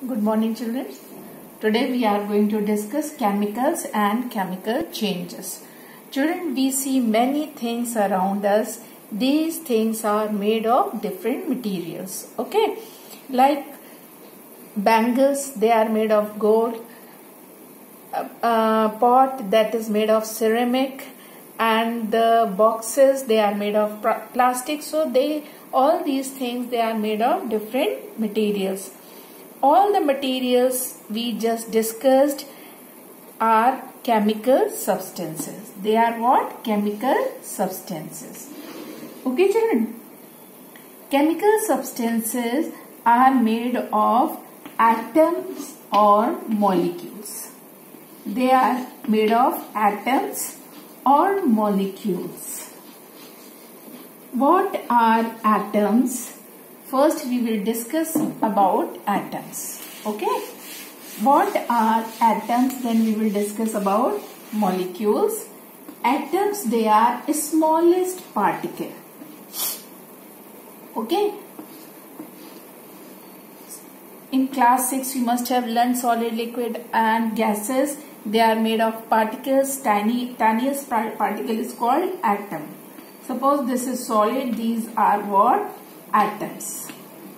Good morning, children. Today we are going to discuss chemicals and chemical changes. Children, we see many things around us. These things are made of different materials. Okay, like bangles, they are made of gold. Pot that is made of ceramic, and the boxes, they are made of plastic. So all these things, they are made of different materials. All the materials we just discussed are chemical substances. They are what? Chemical substances. Okay, children. Chemical substances are made of atoms or molecules. They are made of atoms or molecules. What are atoms? First, we will discuss about atoms. Okay. What are atoms? Then we will discuss about molecules. Atoms, they are smallest particle. Okay. In class 6, you must have learned solid, liquid and gases. They are made of particles. Tiniest particle is called atom. Suppose this is solid. These are what? Atoms.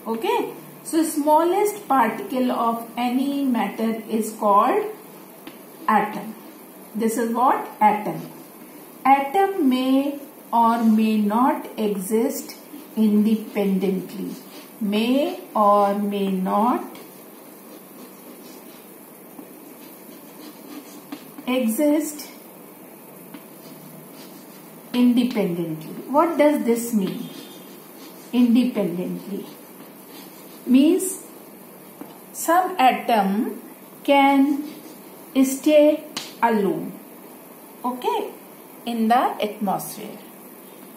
Okay. So smallest particle of any matter is called atom. This is what? Atom. Atom may or may not exist independently. May or may not exist independently. What does this mean? Independently means some atom can stay alone, okay, in the atmosphere.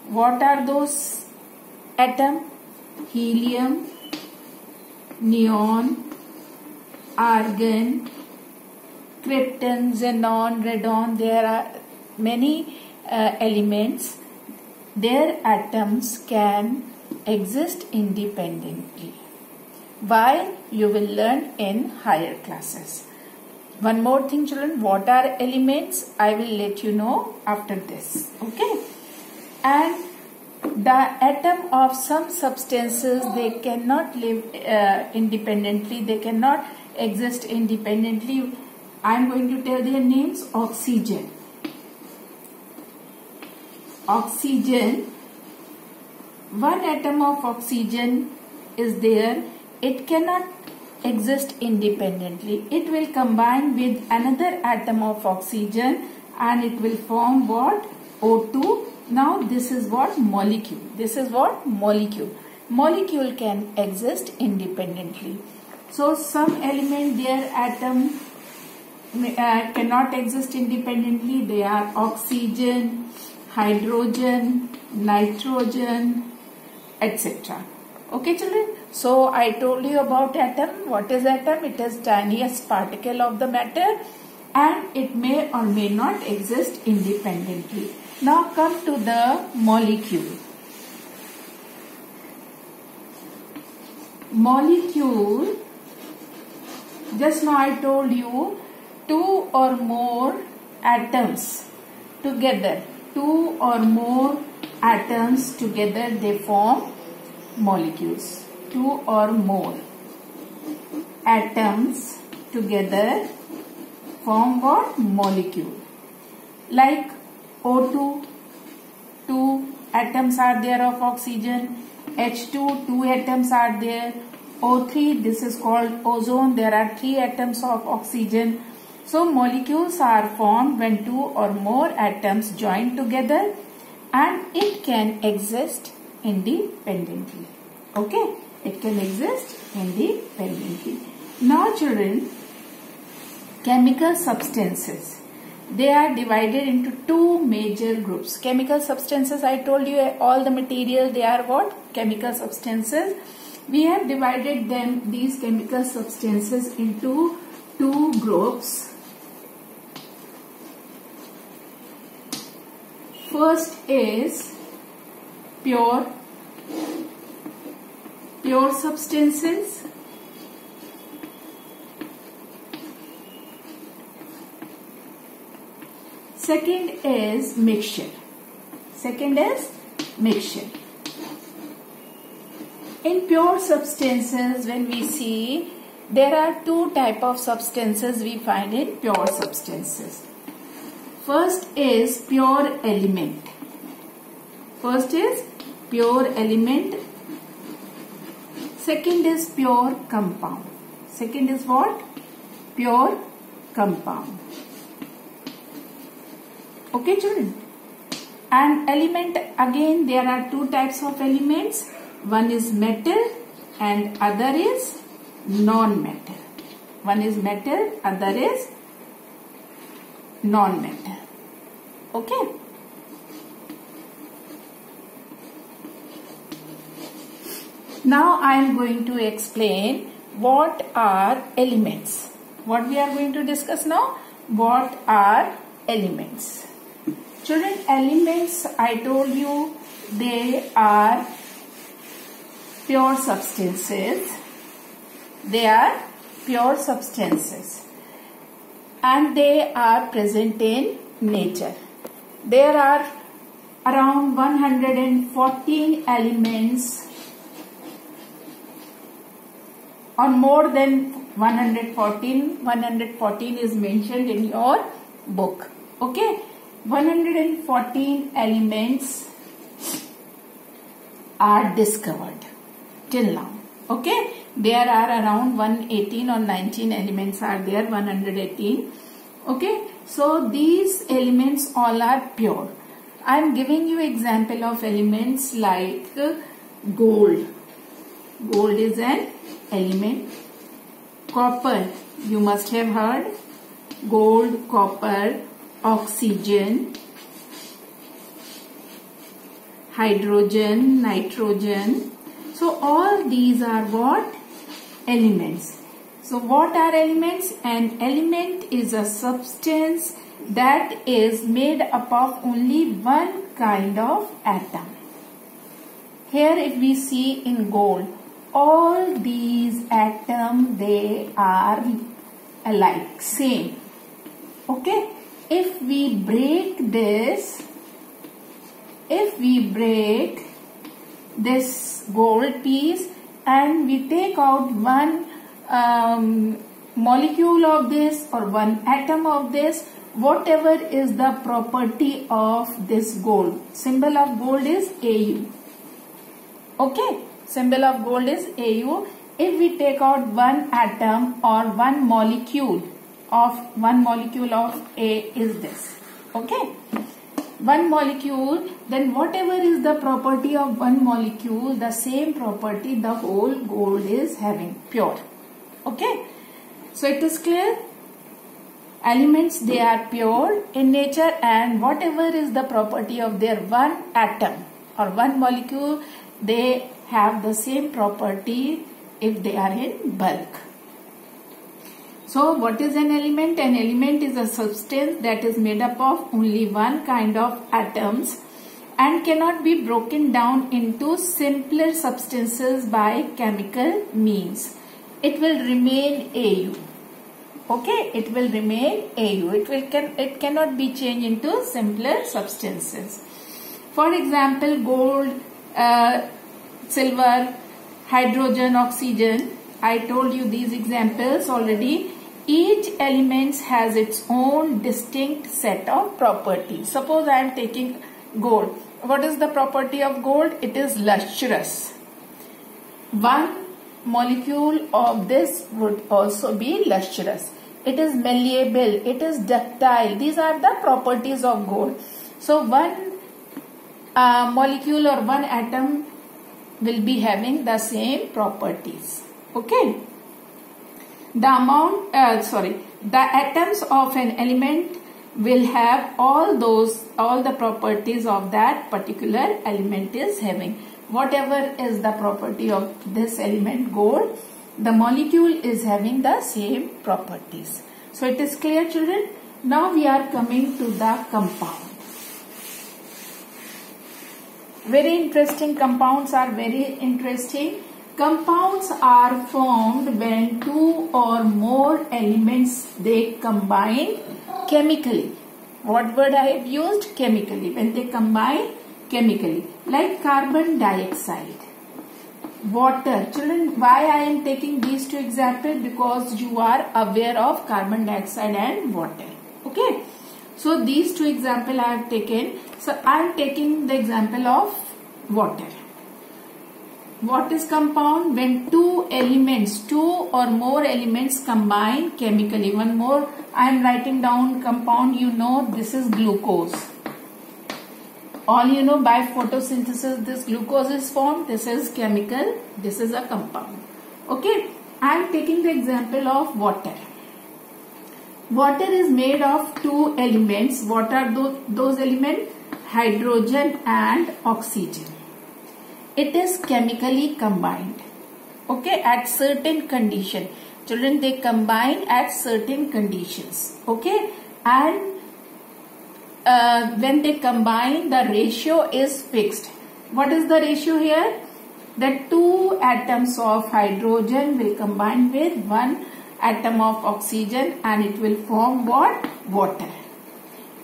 What are those atoms? Helium, neon, argon, krypton, xenon, radon. There are many elements. Their atoms can exist independently. Why? You will learn in higher classes. One more thing, children. What are elements? I will let you know after this. Okay. And the atom of some substances, they cannot live independently. They cannot exist independently. I am going to tell their names. Oxygen. Oxygen. One atom of oxygen is there. It cannot exist independently. It will combine with another atom of oxygen and it will form what? O2. Now this is what? Molecule. This is what? Molecule. Molecule can exist independently. So some element, their atom cannot exist independently. They are oxygen, hydrogen, nitrogen, etc. Okay, children. So I told you about atom. What is atom? It is tiniest particle of the matter and it may or may not exist independently. Now come to the molecule. Molecule, just now I told you, two or more atoms together. Two or more atoms together, they form molecules. Two or more atoms together form what? Molecule. Like O2, two atoms are there of oxygen. H2, two atoms are there. O3, this is called ozone. There are three atoms of oxygen. So molecules are formed when two or more atoms join together and it can exist independently. Okay, it can exist independently. Now children, chemical substances. They are divided into two major groups. Chemical substances, I told you all the material, they are what? Chemical substances. We have divided them, these chemical substances, into two groups. First is pure substances Second is mixture. Second is mixture. In pure substances, when we see, there are two type of substances we find in pure substances. First is pure element. First is pure element. Second is pure compound. Second is what? Pure compound. Okay, children? And element, again there are two types of elements. One is metal and other is non-metal. One is metal, other is non-metal. Okay? Now I am going to explain what are elements. What we are going to discuss now? What are elements? Children, elements, I told you, they are pure substances. They are pure substances and they are present in nature. There are around 114 elements or more than 114. 114 is mentioned in your book. Okay, 114 elements are discovered till now. Okay, there are around 118 or 19 elements are there, 118. Okay, so these elements all are pure. I am giving you example of elements like gold. Gold is an element. Copper, you must have heard. Gold, copper, oxygen, hydrogen, nitrogen. So all these are what? Elements. So what are elements? An element is a substance that is made up of only one kind of atom. Here if we see in gold, all these atoms, they are alike, same. Okay, if we break this, gold piece and we take out one molecule of this or one atom of this, whatever is the property of this gold, symbol of gold is Au. Okay, symbol of gold is Au. If we take out one atom or one molecule of A is this. Okay, one molecule, then whatever is the property of one molecule, the same property the whole gold is having, pure. Okay, so it is clear. Elements, they are pure in nature and whatever is the property of their one atom or one molecule, they have the same property if they are in bulk. So what is an element? An element is a substance that is made up of only one kind of atoms and cannot be broken down into simpler substances by chemical means. It will remain Au. Okay, it will remain Au. It cannot be changed into simpler substances. For example, gold, silver, hydrogen, oxygen. I told you these examples already. Each element has its own distinct set of properties. Suppose I am taking gold. What is the property of gold? It is lustrous. One molecule of this would also be lustrous. It is malleable. It is ductile. These are the properties of gold. So one molecule or one atom will be having the same properties. Okay. The atoms of an element will have all the properties of that particular element is having. Whatever is the property of this element, gold, the molecule is having the same properties. So it is clear, children. Now we are coming to the compound. Very interesting. Compounds are very interesting. Compounds are formed when two or more elements, they combine chemically. What word I have used? Chemically. When they combine chemically. Like carbon dioxide, water. Children, why I am taking these two examples? Because you are aware of carbon dioxide and water. Okay. So these two examples I have taken. So I am taking the example of water. What is compound? When two or more elements combine chemically. One more, I am writing down compound. You know, this is glucose. All you know, by photosynthesis this glucose is formed. This is chemical. This is a compound. Okay. I am taking the example of water. Water is made of two elements. What are those elements? Hydrogen and oxygen. It is chemically combined. Okay, at certain condition. Children, they combine at certain conditions. Okay, and when they combine, the ratio is fixed. What is the ratio here? The two atoms of hydrogen will combine with one atom of oxygen and it will form what? Water.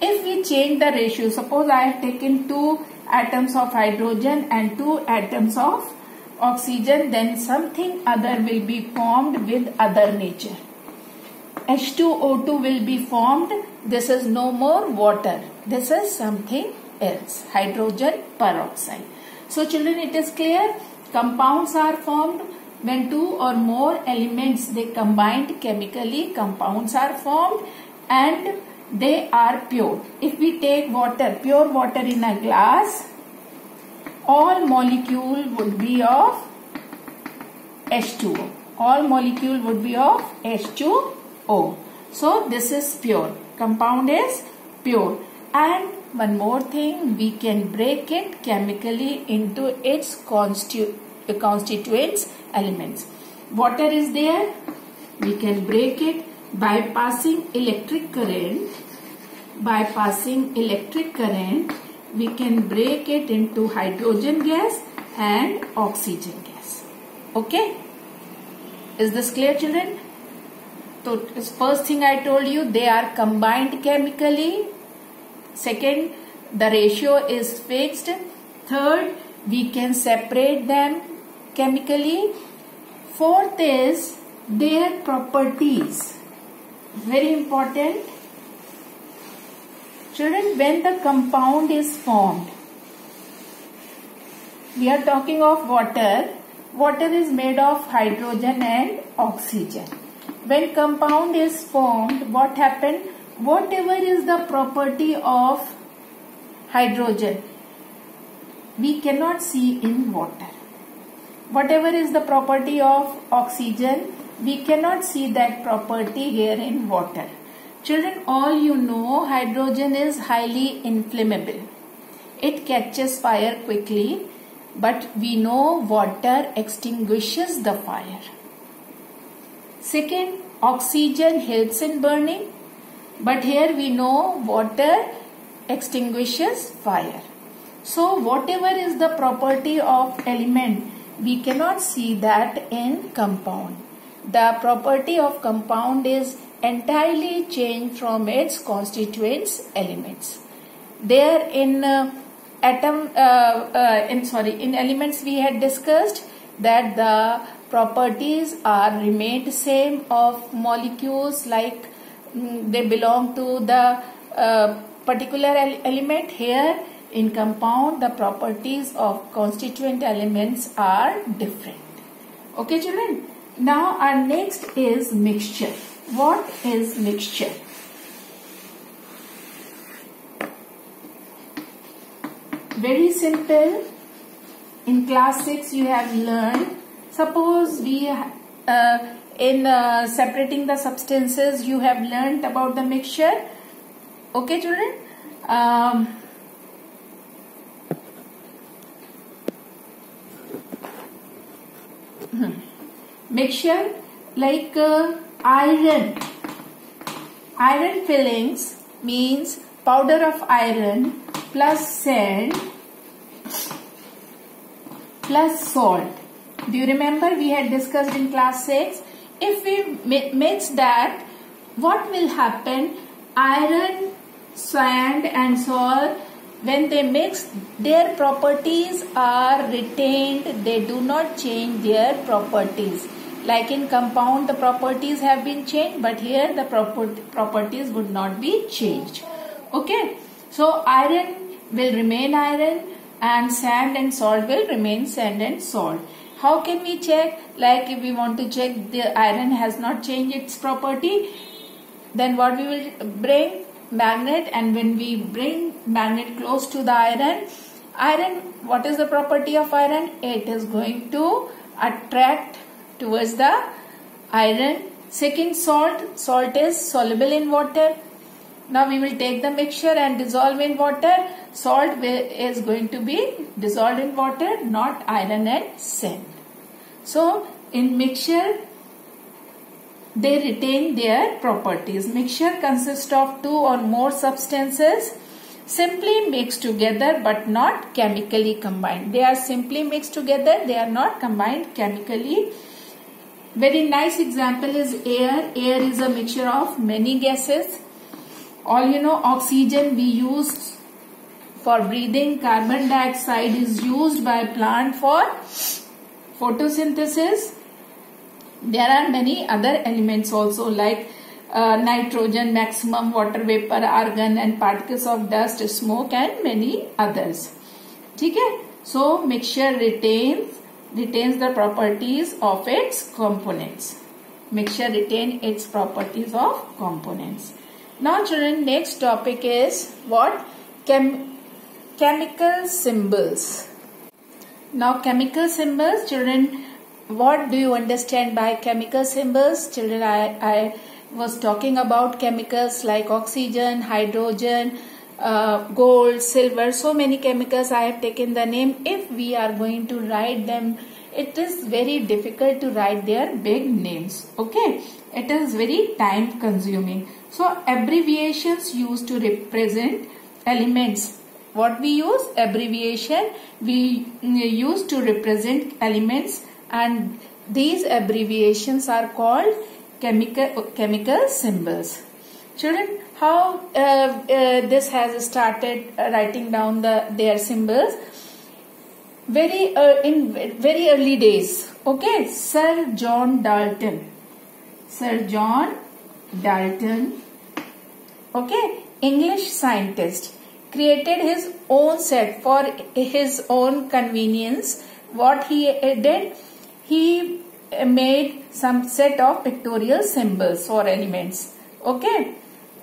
If we change the ratio, suppose I have taken two atoms of hydrogen and two atoms of oxygen, then something other will be formed with other nature. H2O2 will be formed. This is no more water. This is something else. Hydrogen peroxide. So children, it is clear. Compounds are formed when two or more elements they combined chemically. Compounds are formed and they are pure. If we take water, pure water in a glass, all molecule would be of H2O. All molecule would be of H2O. So this is pure. Compound is pure. And one more thing, we can break it chemically into its constituents elements. Water is there. We can break it by passing electric current. By passing electric current, we can break it into hydrogen gas and oxygen gas. Okay? Is this clear, children? So, first thing I told you, they are combined chemically. Second, the ratio is fixed. Third, we can separate them chemically. Fourth is their properties. Very important. Children, when the compound is formed, we are talking of water. Water is made of hydrogen and oxygen. When compound is formed, what happened? Whatever is the property of hydrogen, we cannot see in water. Whatever is the property of oxygen, we cannot see that property here in water. Children, all you know, hydrogen is highly inflammable. It catches fire quickly, but we know water extinguishes the fire. Second, oxygen helps in burning, but here we know water extinguishes fire. So, whatever is the property of element, we cannot see that in compound. The property of compound is entirely changed from its constituents elements. There in in elements we had discussed that the properties are remained same of molecules, like they belong to the particular element. Here in compound, the properties of constituent elements are different. Okay, children. Now our next is mixture. What is mixture? Very simple. In class 6 you have learned. Suppose we in separating the substances you have learned about the mixture. Okay, children. Mixture like iron fillings means powder of iron plus sand plus salt. Do you remember we had discussed in class 6? If we mix that, what will happen? Iron sand and salt, when they mix, their properties are retained. They do not change their properties. Like in compound, the properties have been changed, but here the properties would not be changed. Okay. So iron will remain iron and sand and salt will remain sand and salt. How can we check? Like if we want to check the iron has not changed its property, then what we will bring? Magnet, and when we bring magnet close to the iron, what is the property of iron? It is going to attract towards the iron. Second, salt is soluble in water. Now we will take the mixture and dissolve in water. Salt is going to be dissolved in water, not iron and sand. So in mixture, they retain their properties. Mixture consists of two or more substances simply mixed together but not chemically combined. They are simply mixed together. They are not combined chemically. Very nice example is air. Air is a mixture of many gases. All you know, oxygen we use for breathing. Carbon dioxide is used by plant for photosynthesis. There are many other elements also like nitrogen, maximum water vapor, argon and particles of dust, smoke and many others. Okay? So mixture retains the properties of its components. Mixture retains its properties of components. Now children, next topic is what? Chemical symbols. Now chemical symbols, children, what do you understand by chemical symbols? Children, I was talking about chemicals like oxygen, hydrogen, gold, silver, so many chemicals. I have taken the name. If we are going to write them, it is very difficult to write their big names. Okay, it is very time consuming. So abbreviations used to represent elements. What we use? Abbreviation we use to represent elements, and these abbreviations are called chemical symbols. Children, how this has started writing down their symbols? In very early days. Okay, Sir John Dalton. Okay, English scientist, created his own set for his own convenience. What he did? He made some set of pictorial symbols or elements. Okay,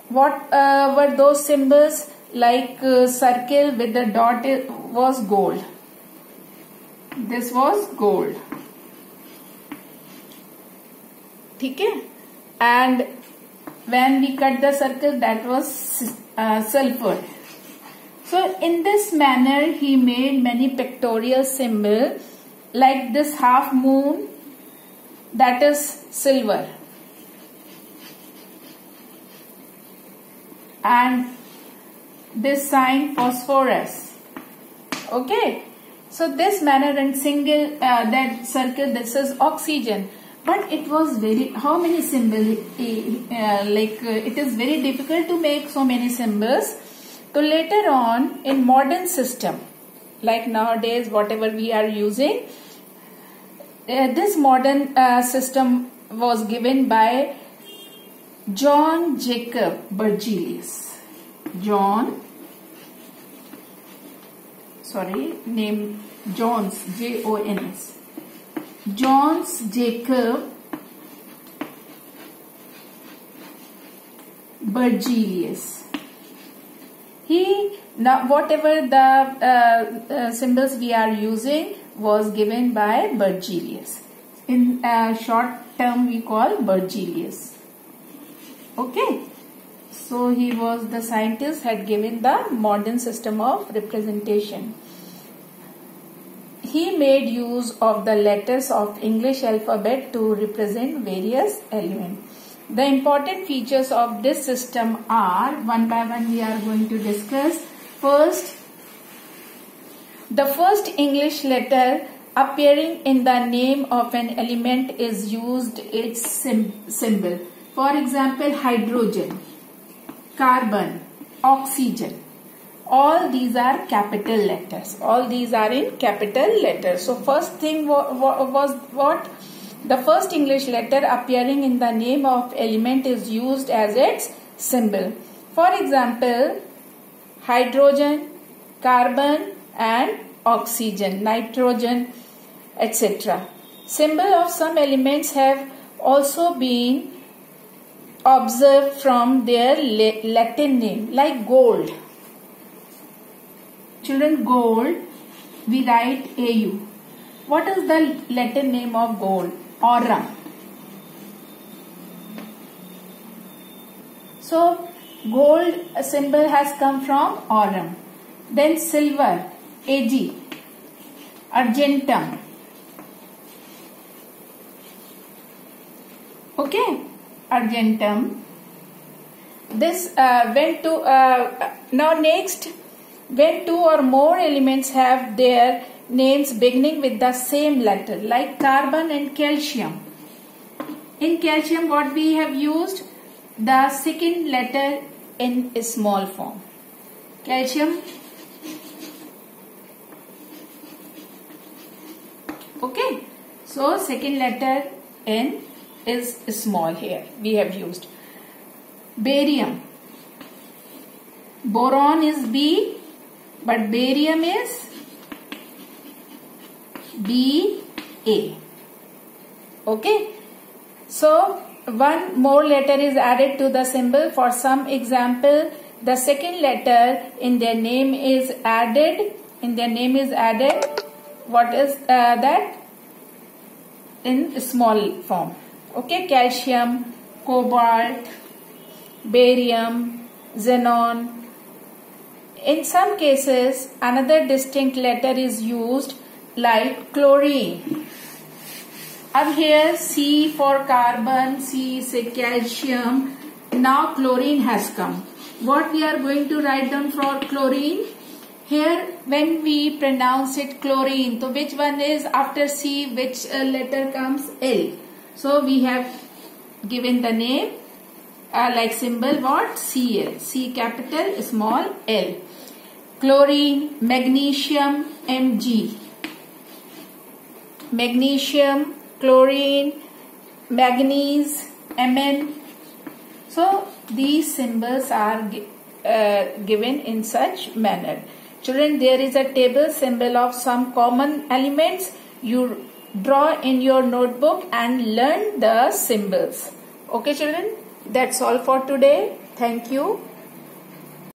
what were those symbols? Like circle with the dot was gold. This was gold. Okay, and when we cut the circle, that was sulfur. So in this manner, he made many pictorial symbols, like this half moon, that is silver, and this sign phosphorus. Okay, so this manner, and single that circle, this is oxygen. But it was how many symbols? It is very difficult to make so many symbols. So later on, in modern system, like nowadays whatever we are using, this modern system was given by John Jacob Berzelius. Johns, J-O-N-S. Johns Jacob Berzelius. Whatever the symbols we are using was given by Berzelius. In short term we call Berzelius. Okay. So he was the scientist, had given the modern system of representation. He made use of the letters of English alphabet to represent various elements. The important features of this system are, one by one we are going to discuss. First, the first English letter appearing in the name of an element is used its symbol. For example, hydrogen, carbon, oxygen. All these are capital letters. All these are in capital letters. So first thing was what? The first English letter appearing in the name of element is used as its symbol. For example, hydrogen, carbon and oxygen, nitrogen, etc. Symbol of some elements have also been observed from their Latin name, like gold. Children, gold, we write AU. What is the Latin name of gold? Aurum. So, gold symbol has come from aurum. Then silver, Ag. Argentum. Okay, argentum. This now next, when two or more elements have their names beginning with the same letter, like carbon and calcium. In calcium, what we have used? The second letter in a small form. Calcium. Okay. So, second letter N is small here. We have used. Barium. Boron is B, but barium is BA. Okay. So, one more letter is added to the symbol. For some example, the second letter in their name is added. What is that? In small form. Okay. Calcium, cobalt, barium, xenon. In some cases, another distinct letter is used, like chlorine. Up here, C for carbon, C is calcium. Now chlorine has come. What we are going to write down for chlorine? Here, when we pronounce it chlorine, so which one is after C, which letter comes? L. So we have given the name like symbol what? Cl. C capital, small l. Chlorine, magnesium, Mg. Magnesium, chlorine, manganese, Mn. So these symbols are given in such manner. Children, there is a table symbol of some common elements. You draw in your notebook and learn the symbols. Okay children, that's all for today. Thank you.